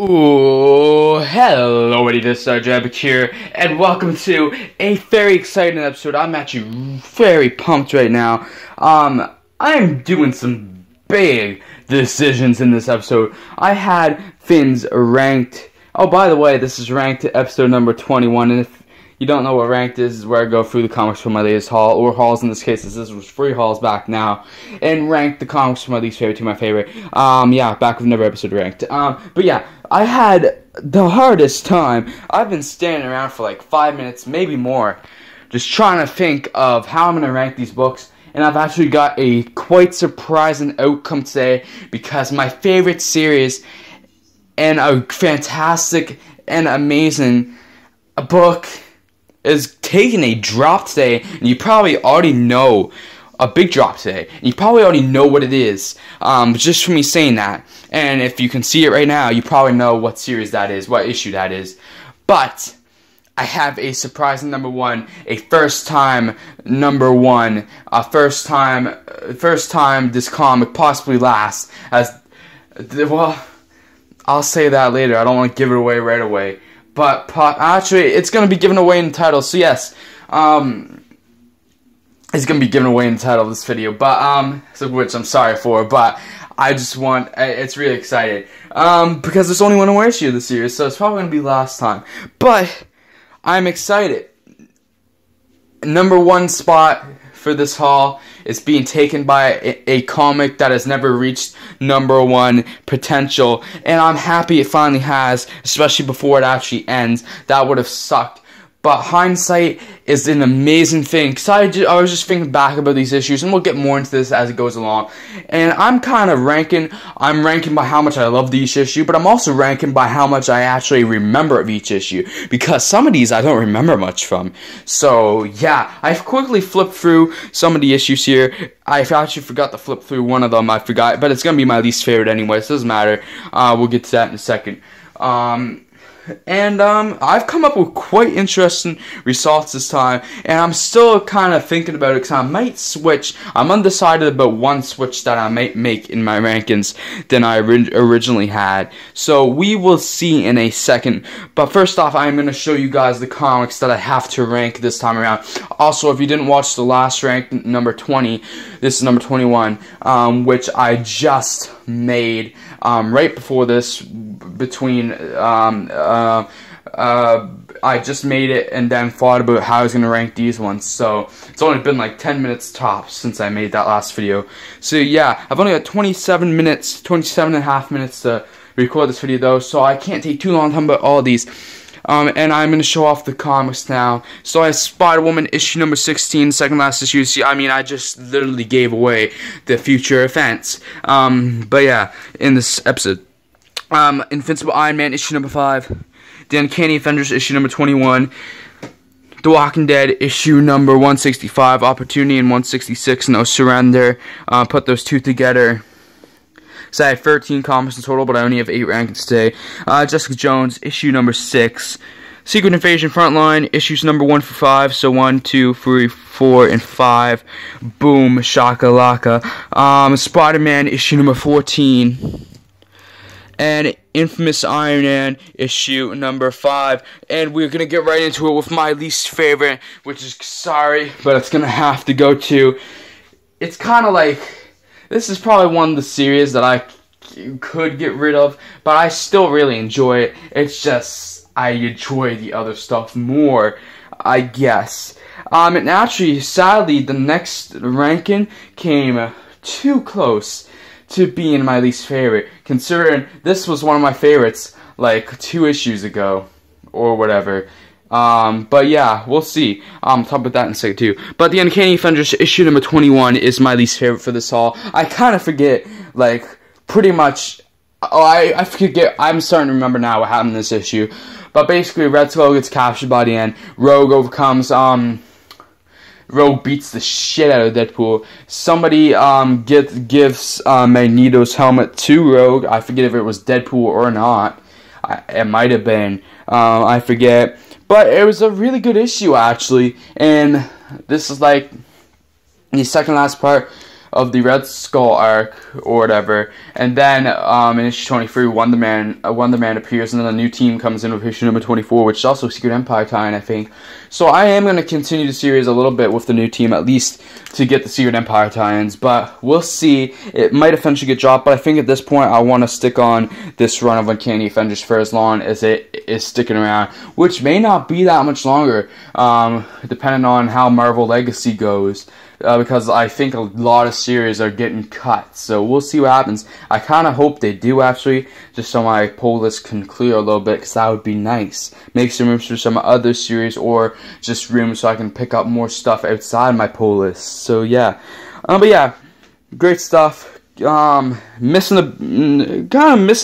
Ooh, hello everybody, this is Jabik here, and welcome to a very exciting episode. I'm actually very pumped right now. I'm doing some big decisions in this episode. I had Finn's ranked. Oh, by the way, this is ranked episode number 21, and if you don't know what ranked is where I go through the comics from my latest haul, or hauls in this case, as this was free hauls back now, and rank the comics from my least favorite to my favorite. Yeah, back with another episode ranked. But yeah, I had the hardest time. I've been standing around for like 5 minutes, maybe more, just trying to think of how I'm going to rank these books, and I've actually got a quite surprising outcome today, because my favorite series, and a fantastic and amazing book, is taking a drop today, and you probably already know a big drop today. And you probably already know what it is, just from me saying that. And if you can see it right now, you probably know what series that is, what issue that is. But I have a surprising number one, a first time number one, first time this comic possibly lasts. Well, I'll say that later. I don't want to give it away right away. But actually, it's going to be given away in the title. So yes, it's going to be given away in the title of this video. But which I'm sorry for. But I just want, it's really exciting. Because there's only one more issue of the series, so it's probably going to be last time. But I'm excited. Number one spot for this haul is being taken by a comic that has never reached number one potential, and I'm happy it finally has, especially before it actually ends. That would have sucked. But hindsight is an amazing thing, because I was just thinking back about these issues, and we'll get more into this as it goes along. And I'm kind of ranking by how much I love each issue, but I'm also ranking by how much I actually remember of each issue, because some of these I don't remember much from. So yeah, I've quickly flipped through some of the issues here. I actually forgot to flip through one of them, I forgot, but it's going to be my least favorite anyway, so it doesn't matter. We'll get to that in a second. I've come up with quite interesting results this time, and I'm still kind of thinking about it, because I might switch. I'm undecided about one switch that I might make in my rankings than I originally had, so we will see in a second. But first off, I'm going to show you guys the comics that I have to rank this time around. Also, if you didn't watch the last rank, number 20, this is number 21, which I just made right before this, between I just made it and then thought about how I was going to rank these ones. So it's only been like 10 minutes tops since I made that last video. So yeah, I've only got 27 and a half minutes to record this video though, so I can't take too long talking about all these. And I'm going to show off the comics now. So I have Spider-Woman issue number 16, second last issue. See, I mean, I just literally gave away the future events. But yeah, in this episode. Invincible Iron Man issue number 5. The Uncanny Avengers issue number 21. The Walking Dead issue number 165. Opportunity in 166. No Surrender. Put those two together. So I had 13 comics in total, but I only have 8 rankings today. Jessica Jones, issue number 6. Secret Invasion Frontline, issues number 1 through 5. So 1, 2, 3, 4, and 5. Boom, shakalaka. Spider-Man, issue number 14. And Infamous Iron Man, issue number 5. And we're going to get right into it with my least favorite, which is, sorry, but it's going to have to go to, it's kind of like, this is probably one of the series that I could get rid of, but I still really enjoy it. It's just, I enjoy the other stuff more, I guess. And actually, sadly, the next ranking came too close to being my least favorite, considering this was one of my favorites, like 2 issues ago, or whatever. But yeah, we'll see. I'll talk about that in a second too. But the Uncanny Avengers issue number 21 is my least favorite for this haul. I kind of forget, like, pretty much, I forget, I'm starting to remember now what happened in this issue. But basically, Red Skull gets captured by the end. Rogue overcomes, Rogue beats the shit out of Deadpool. Somebody, gives, Magneto's helmet to Rogue. I forget if it was Deadpool or not. It might have been. I forget. But it was a really good issue, actually. And this is like the second last part of the Red Skull arc or whatever, and then in issue 23, Wonder Man appears, and then a new team comes in with issue number 24, which is also Secret Empire tie-in, I think. So I am going to continue the series a little bit with the new team, at least to get the Secret Empire tie-ins, but we'll see. It might eventually get dropped, but I think at this point I want to stick on this run of Uncanny Avengers for as long as it is sticking around, which may not be that much longer, depending on how Marvel Legacy goes. Because I think a lot of series are getting cut, so we'll see what happens. I kind of hope they do, actually, just so my poll list can clear a little bit, because that would be nice. Make some room for some other series, or just room so I can pick up more stuff outside my poll list. So yeah, but yeah, great stuff. Missing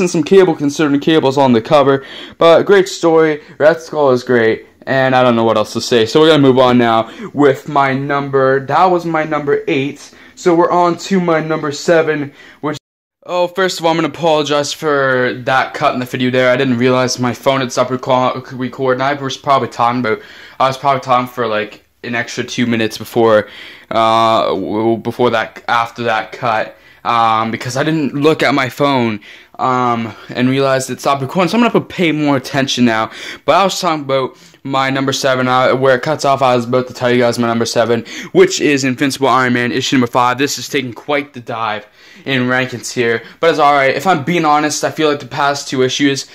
some Cable, considering Cable's on the cover, but great story. Red Skull is great. And I don't know what else to say. So we're going to move on now with my number. That was my number 8. So we're on to my number 7, which... Oh, first of all, I'm going to apologize for that cut in the video there. I didn't realize my phone had stopped recording. I was probably talking for like an extra 2 minutes before that, after that cut. Because I didn't look at my phone and realized it stopped recording. So I'm going to have to pay more attention now. But I was talking about my number 7, where it cuts off. I was about to tell you guys my number 7, which is Invincible Iron Man, issue number 5. This is taking quite the dive in rankings here, but it's alright. If I'm being honest, I feel like the past 2 issues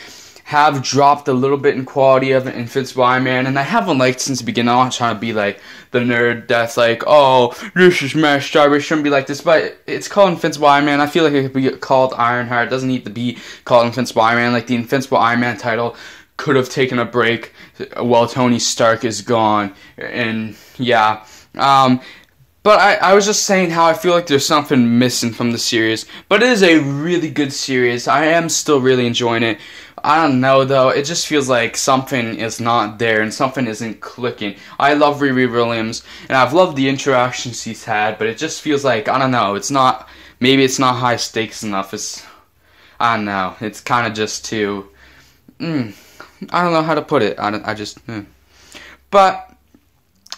have dropped a little bit in quality of Invincible Iron Man, and I haven't liked since the beginning. I'm not trying to be like the nerd that's like, oh, this is messed up, it shouldn't be like this, but it's called Invincible Iron Man. I feel like it could be called Ironheart. It doesn't need to be called Invincible Iron Man. Like, the Invincible Iron Man title could have taken a break while Tony Stark is gone, and yeah. But I was just saying how I feel like there's something missing from the series. But it is a really good series. I am still really enjoying it. I don't know, though. It just feels like something is not there and something isn't clicking. I love Riri Williams, and I've loved the interactions he's had, but it just feels like, I don't know, it's not, maybe it's not high stakes enough. I don't know. It's kind of just too, I don't know how to put it. But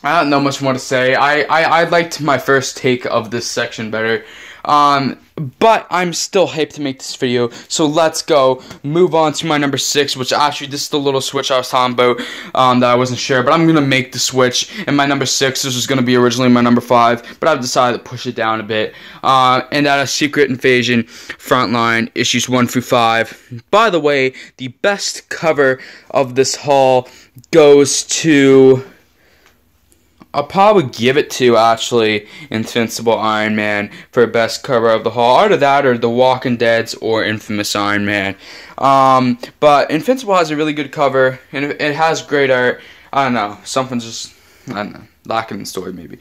I don't know much more to say. I liked my first take of this section better. But I'm still hyped to make this video, so let's go move on to my number 6, which actually, this is the little switch I was talking about, that I wasn't sure, but I'm gonna make the switch. And my number 6, this was gonna be originally my number 5, but I've decided to push it down a bit, and that is Secret Invasion Frontline, issues 1 through 5. By the way, the best cover of this haul goes to, I'll probably give it to, actually, Invincible Iron Man for best cover of the haul. Either that or The Walking Dead's or Infamous Iron Man. But Invincible has a really good cover, and it has great art. I don't know, something's just, I don't know, lacking in the story, maybe.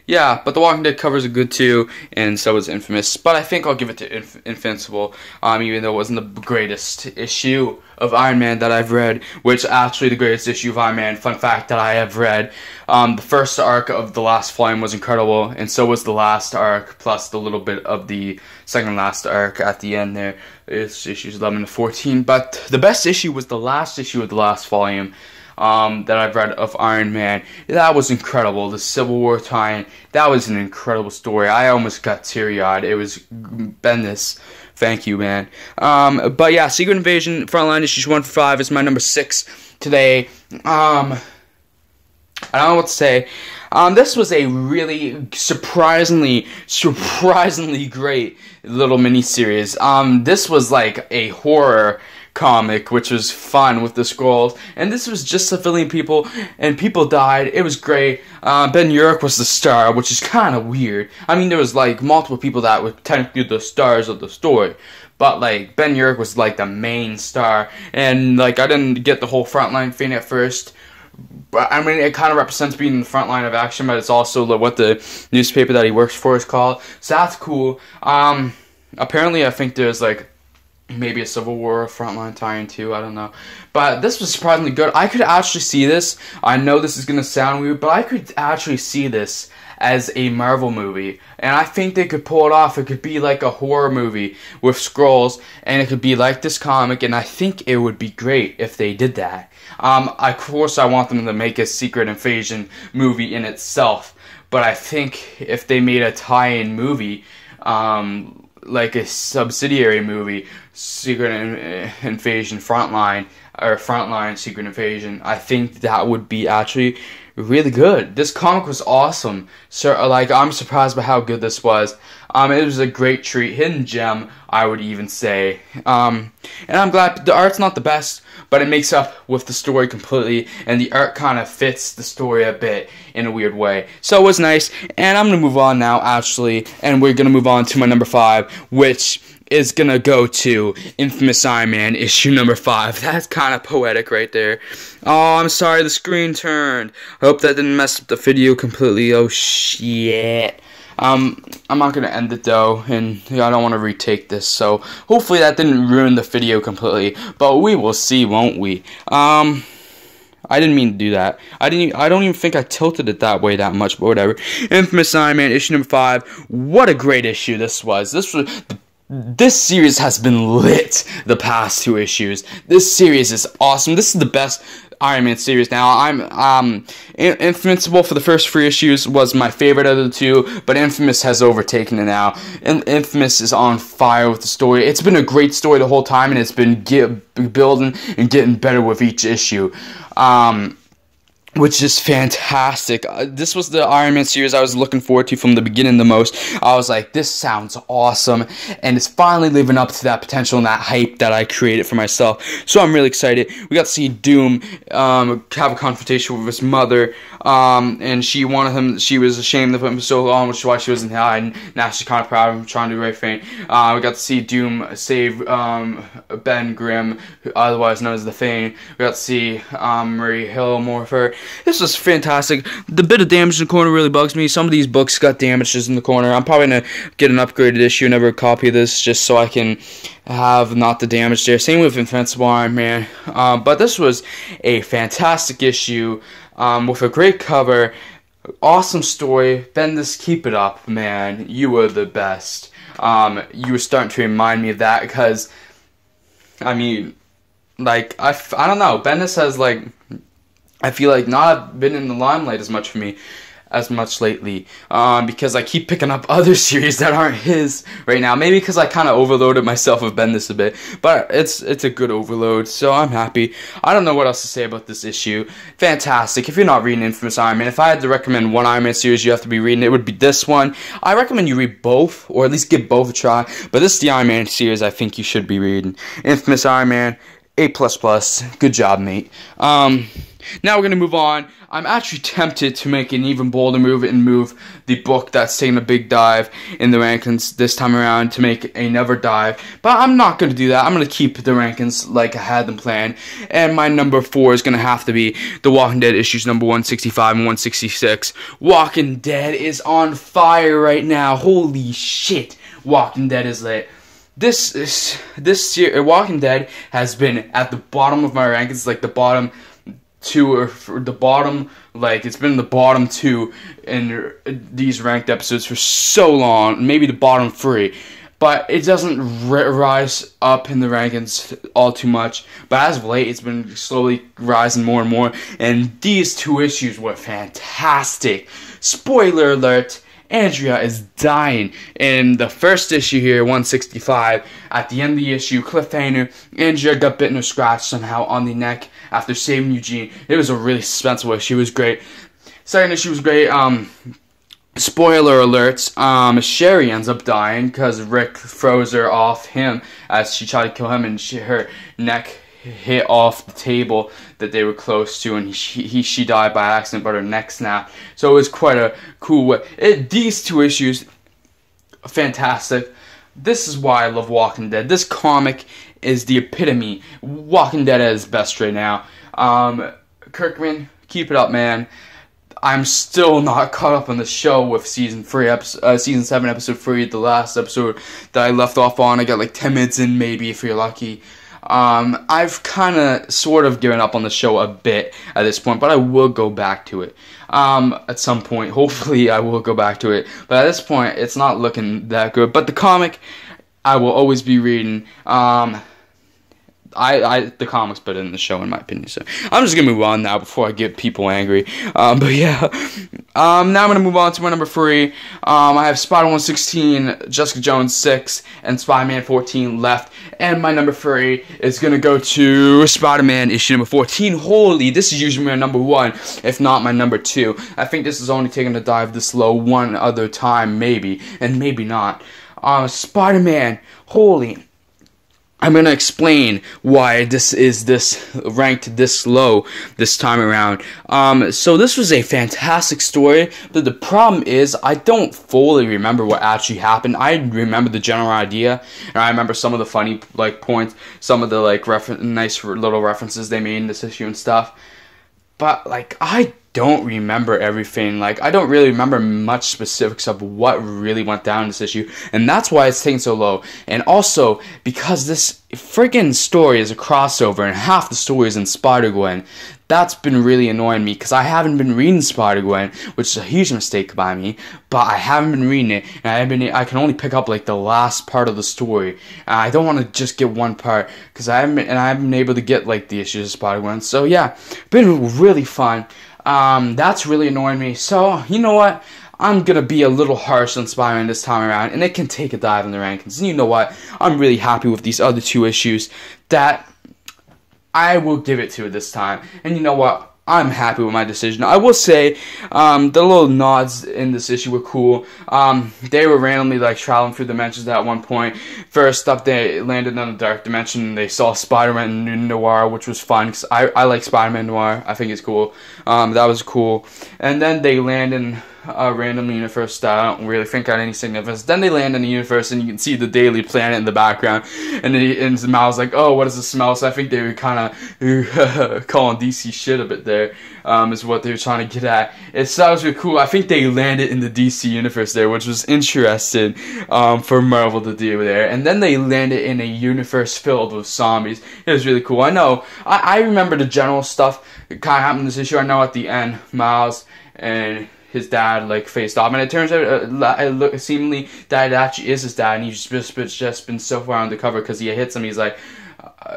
Yeah, but The Walking Dead covers are good too, and so is Infamous. But I think I'll give it to Invincible, even though it wasn't the greatest issue of Iron Man that I've read, which actually the greatest issue of Iron Man, fun fact, that I have read. The first arc of the last volume was incredible, and so was the last arc, plus the little bit of the second last arc at the end there. It's issues 11 to 14, but the best issue was the last issue of the last volume. That I've read of Iron Man. That was incredible. The Civil War tie-in, that was an incredible story. I almost got teary-eyed. It was Bendis. Thank you, man. But yeah, Secret Invasion Frontline issues 1 through 5 is my number 6 today. I don't know what to say. This was a really surprisingly great little mini-series. This was like a horror comic, which was fun with the Skrulls, and this was just civilian people, and people died. It was great. Ben Urich was the star, which is kind of weird. I mean, there was like multiple people that were technically the stars of the story, but like Ben Urich was like the main star, and like I didn't get the whole Frontline thing at first. But I mean, it kind of represents being in the front line of action, but it's also what the newspaper that he works for is called. So that's cool. Apparently, I think there's like maybe a Civil War Frontline tie-in too, I don't know. But this was surprisingly good. I could actually see this. I know this is going to sound weird, but I could actually see this as a Marvel movie. And I think they could pull it off. It could be like a horror movie with Skrulls, and it could be like this comic, and I think it would be great if they did that. Of course, I want them to make a Secret Invasion movie in itself. but I think if they made a tie-in movie, like a subsidiary movie, Secret Invasion Frontline, or Frontline Secret Invasion, I think that would be actually really good. This comic was awesome. So, like, I'm surprised by how good this was. It was a great treat, hidden gem, I would even say. And I'm glad the art's not the best, but it makes up with the story completely, and the art kind of fits the story a bit in a weird way. So it was nice, and I'm gonna move on now, actually, and we're gonna move on to my number 5, which is gonna go to Infamous Iron Man issue number 5. That's kind of poetic right there. Oh, I'm sorry, the screen turned. I hope that didn't mess up the video completely. Oh shit. I'm not gonna end it though, and I don't want to retake this, so hopefully that didn't ruin the video completely. But we will see, won't we? I didn't mean to do that. I don't even think I tilted it that way that much, but whatever. Infamous Iron Man issue number 5. What a great issue this was. This series has been lit the past 2 issues. This series is awesome. This is the best Iron Man series now. Invincible for the first 3 issues was my favorite of the 2, but Infamous has overtaken it now. Infamous is on fire with the story. It's been a great story the whole time, and it's been building and getting better with each issue. Which is fantastic. This was the Iron Man series I was looking forward to from the beginning the most. I was like, this sounds awesome, and it's finally living up to that potential and that hype that I created for myself. So I'm really excited. We got to see Doom have a confrontation with his mother, and she wanted him. She was ashamed of him so long, which is why she wasn't hiding. Now she's kind of proud of him, trying to do the right thing. We got to see Doom save Ben Grimm, otherwise known as the Thing. We got to see Marie Hill Morpher. This was fantastic. The bit of damage in the corner really bugs me. Some of these books got damages in the corner. I'm probably going to get an upgraded issue, never a copy of this, just so I can have not the damage there. Same with Invincible Iron Man. But this was a fantastic issue with a great cover, awesome story. Bendis, keep it up, man. You were the best. You were starting to remind me of that because, I mean, like, I don't know. Bendis has, like, I feel like not been in the limelight as much lately, because I keep picking up other series that aren't his right now. Maybe because I kind of overloaded myself with Bendis a bit, but it's a good overload, so I'm happy. I don't know what else to say about this issue. Fantastic. If you're not reading Infamous Iron Man, if I had to recommend one Iron Man series you have to be reading, it would be this one. I recommend you read both, or at least give both a try, but this is the Iron Man series I think you should be reading. Infamous Iron Man, A++. Good job, mate. Now we're going to move on. I'm actually tempted to make an even bolder move and move the book that's taking a big dive in the rankings this time around to make another dive. But I'm not going to do that. I'm going to keep the rankings like I had them planned. And my number 4 is going to have to be The Walking Dead issues number 165 and 166. Walking Dead is on fire right now. Holy shit. Walking Dead is lit. This Walking Dead has been at the bottom of my rankings, like the bottom 2 or the bottom, like it's been the bottom 2 in these ranked episodes for so long, maybe the bottom 3, but it doesn't rise up in the rankings all too much. But as of late, it's been slowly rising more and more, and these 2 issues were fantastic. Spoiler alert, Andrea is dying. In the first issue here, 165, at the end of the issue, cliffhanger, Andrea got bitten or scratched somehow on the neck after saving Eugene. It was a really suspenseful issue. It was great. Second issue was great. Spoiler alert, Sherry ends up dying because Rick throws her off him as she tried to kill him, and her neck hit off the table that they were close to, and she died by accident, but her neck snapped. So it was quite a cool way. These 2 issues, fantastic. This is why I love Walking Dead. This comic is the epitome. Walking Dead at its best right now. Kirkman, keep it up, man. I'm still not caught up on the show with season 7, episode 3, the last episode that I left off on. I got like 10 minutes in, maybe, if you're lucky. I've kind of sort of given up on the show a bit at this point, but I will go back to it at some point. Hopefully I will go back to it, but at this point it's not looking that good. But the comic I will always be reading. the comic's better than the show in my opinion. So I'm just gonna move on now before I get people angry. But yeah, now I'm gonna move on to my number 3. I have Spider-Man 16, Jessica Jones 6, and Spider-Man 14 left. And my number 3 is gonna go to Spider-Man issue number 14. Holy, this is usually my number 1, if not my number 2. I think this is only taking a dive this low one other time, maybe, and maybe not. Spider-Man, holy. I'm going to explain why this is ranked this low this time around. So this was a fantastic story, but the problem is I don't fully remember what actually happened. I remember the general idea, and I remember some of the funny points, some of the nice little references they made in this issue and stuff. But I don't remember everything. I don't really remember much specifics of what really went down in this issue, and that's why it's taken so low. And also, because this friggin' story is a crossover, and half the story is in Spider-Gwen, that's been really annoying me, because I haven't been reading Spider-Gwen, which is a huge mistake by me, but I haven't been reading it, and I can only pick up, the last part of the story, and I don't want to just get one part, because I haven't been able to get, the issues of Spider-Gwen. So yeah, been really fun. That's really annoying me. So, you know what? I'm gonna be a little harsh on Spider-Man this time around, and it can take a dive in the rankings. And you know what? I'm really happy with these other 2 issues that I will give it to this time. And you know what? I'm happy with my decision. I will say, the little nods in this issue were cool. They were randomly traveling through dimensions at one point. First up, they landed on a dark dimension, and they saw Spider-Man Noir, which was fun, because I like Spider-Man Noir. I think it's cool. That was cool. And then they land in a random universe that I don't really think had any significance. Then they land in the universe, and you can see the Daily Planet in the background, and Miles oh, what does it smell? So I think they were kind of calling DC shit a bit there, is what they were trying to get at. It sounds really cool. I think they landed in the DC universe there, which was interesting for Marvel to do there. And then they landed in a universe filled with zombies. It was really cool. I know, I remember the general stuff that kind of happened in this issue. I know at the end, Miles and his dad faced off, and it turns out seemingly that actually is his dad, and he's just been so far undercover because he hits him. He's like,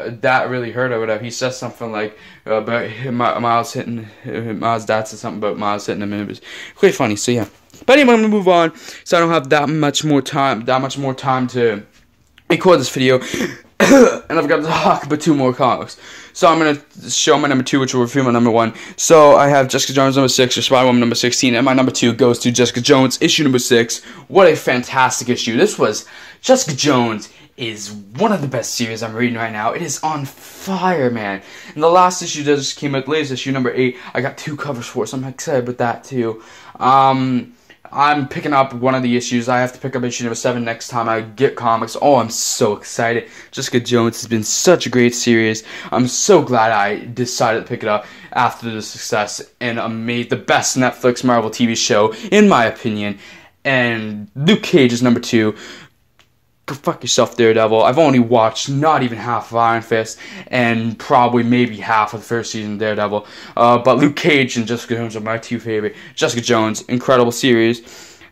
that really hurt or whatever. He says something about Miles hitting Miles' dad said something about Miles hitting him, and it was quite funny. So yeah, but anyway, I'm gonna move on, so I don't have that much more time to record this video. And I've got to talk about 2 more comics. So I'm going to show my number 2, which will review my number 1. So I have Jessica Jones number 6, or Spider-Woman number 16, and my number 2 goes to Jessica Jones, issue number 6. What a fantastic issue. Jessica Jones is one of the best series I'm reading right now. It is on fire, man. And the last issue that just came out, latest issue number 8, I got 2 covers for it, so I'm excited about that too. I'm picking up one of the issues. I have to pick up issue number 7 next time I get comics. Oh, I'm so excited. Jessica Jones has been such a great series. I'm so glad I decided to pick it up after the success and made the best Netflix Marvel TV show, in my opinion. And Luke Cage is number 2. Go fuck yourself, Daredevil. I've only watched not even half of Iron Fist, and probably maybe half of the first season of Daredevil. But Luke Cage and Jessica Jones are my 2 favorite. Jessica Jones, incredible series,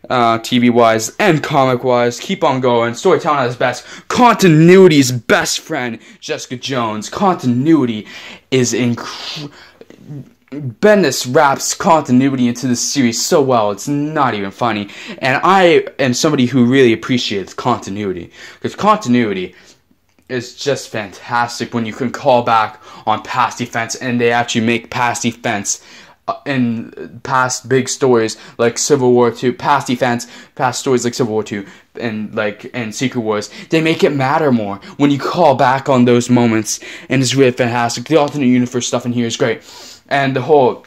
TV-wise and comic-wise. Keep on going. Storytelling at its best. Continuity's best friend, Jessica Jones. Continuity is incredible. Bendis wraps continuity into the series so well, it's not even funny. And I am somebody who really appreciates continuity, because continuity is just fantastic when you can call back on past events, and they actually make past events in past big stories like Civil War II, past stories like Civil War II and Secret Wars, they make it matter more when you call back on those moments, and it's really fantastic. The alternate universe stuff in here is great. And the whole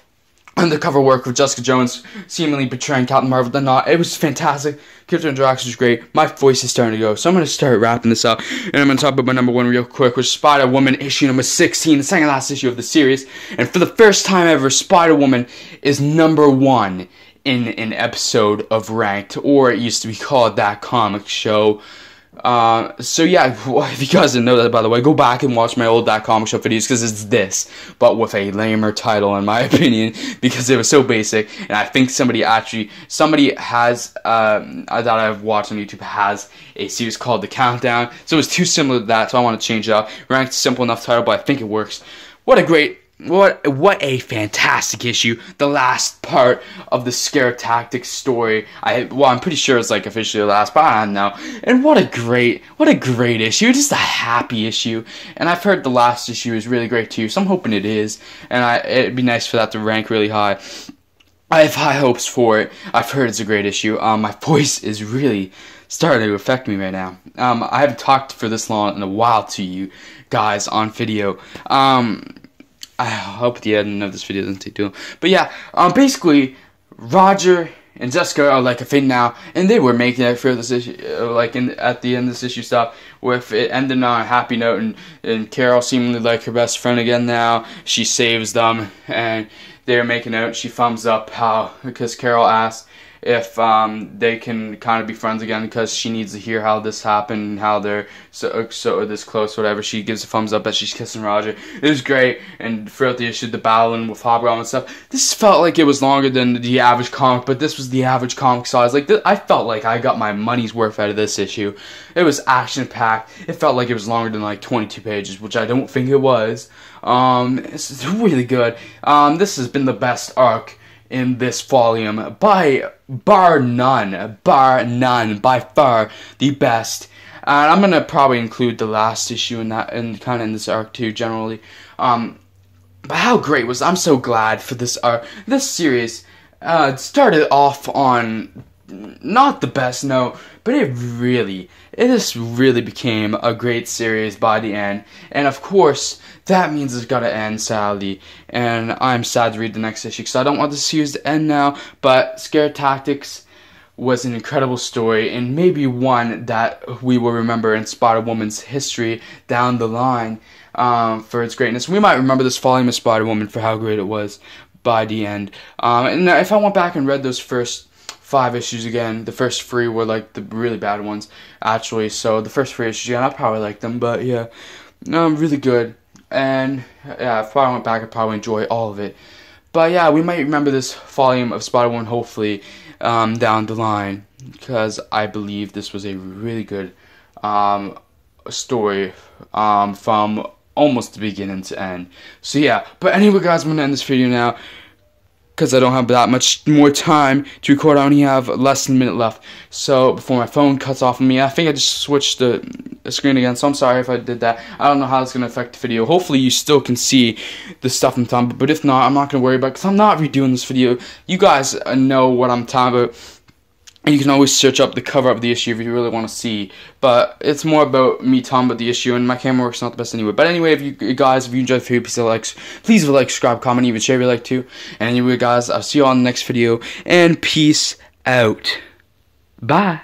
undercover work with Jessica Jones seemingly betraying Captain Marvel, it was fantastic. Character interaction was great. My voice is starting to go, so I'm going to start wrapping this up. And I'm going to talk about my number 1 real quick, which is Spider-Woman issue number 16, the second last issue of the series. And for the first time ever, Spider-Woman is number 1 in an episode of Ranked, or it used to be called That Comic Show. So yeah, if you guys didn't know that, by the way, go back and watch my old That Comic Shop videos, because it's this, but with a lamer title, in my opinion, because it was so basic. And I think somebody has, that I've watched on YouTube, has a series called The Countdown, so it was too similar to that, so I want to change it up. Ranked simple enough title, but I think it works. What a fantastic issue. The last part of the Scare Tactics story. I'm pretty sure it's like officially the last, but I don't know. And what a great issue. Just a happy issue. And I've heard the last issue is really great too, so I'm hoping it is. And it'd be nice for that to rank really high. I have high hopes for it. I've heard it's a great issue. My voice is really starting to affect me right now. I haven't talked for this long in a while to you guys on video. I hope the ending of this video doesn't take too long. But yeah, basically, Roger and Jessica are like a thing now, and they were making it for this issue, at the end of this issue stuff, with it ending on a happy note, and Carol seemingly like her best friend again now. She saves them, and they're making out. She thumbs up because Carol asks if they can kind of be friends again, because she needs to hear how this happened, how they're so this close, whatever. She gives a thumbs up as she's kissing Roger. It was great, and throughout the issue, the battling with Hobgoblin and stuff. This felt like it was longer than the average comic, but this was the average comic size. Like, I felt like I got my money's worth out of this issue. It was action-packed. It felt like it was longer than like 22 pages, which I don't think it was. It's really good. This has been the best arc in this volume by bar none, by far the best. And I'm gonna probably include the last issue in that, and kind of in this arc too, generally. But how great was I'm so glad for this arc. This series started off on not the best note, but it just really became a great series by the end. And of course, that means it's gotta end sadly, and I'm sad to read the next issue because I don't want the series to end now. But Scare Tactics was an incredible story, and maybe one that we will remember in Spider-Woman's history down the line for its greatness. We might remember this volume of Spider-Woman for how great it was by the end. And if I went back and read those first 5 issues again, the first 3 were like the really bad ones, actually. So the first 3 issues, yeah, I probably like them, but yeah, really good. And yeah, if I went back, I'd probably enjoy all of it. But yeah, we might remember this volume of Spider-Woman, hopefully, down the line, because I believe this was a really good story from almost the beginning to end. So yeah, but anyway, guys, I'm going to end this video now, because I don't have that much more time to record. I only have less than a minute left, so before my phone cuts off on me. I think I just switched the screen again, so I'm sorry if I did that. I don't know how it's going to affect the video. Hopefully you still can see the stuff I'm talking about, but if not, I'm not going to worry about it, because I'm not redoing this video. You guys know what I'm talking about. You can always search up the cover of the issue if you really want to see, but it's more about me talking about the issue, and my camera work's not the best anyway. But anyway, if you enjoyed the video, please like, subscribe, comment, even share if you like to. And anyway, guys, I'll see you all in the next video, and peace out. Bye.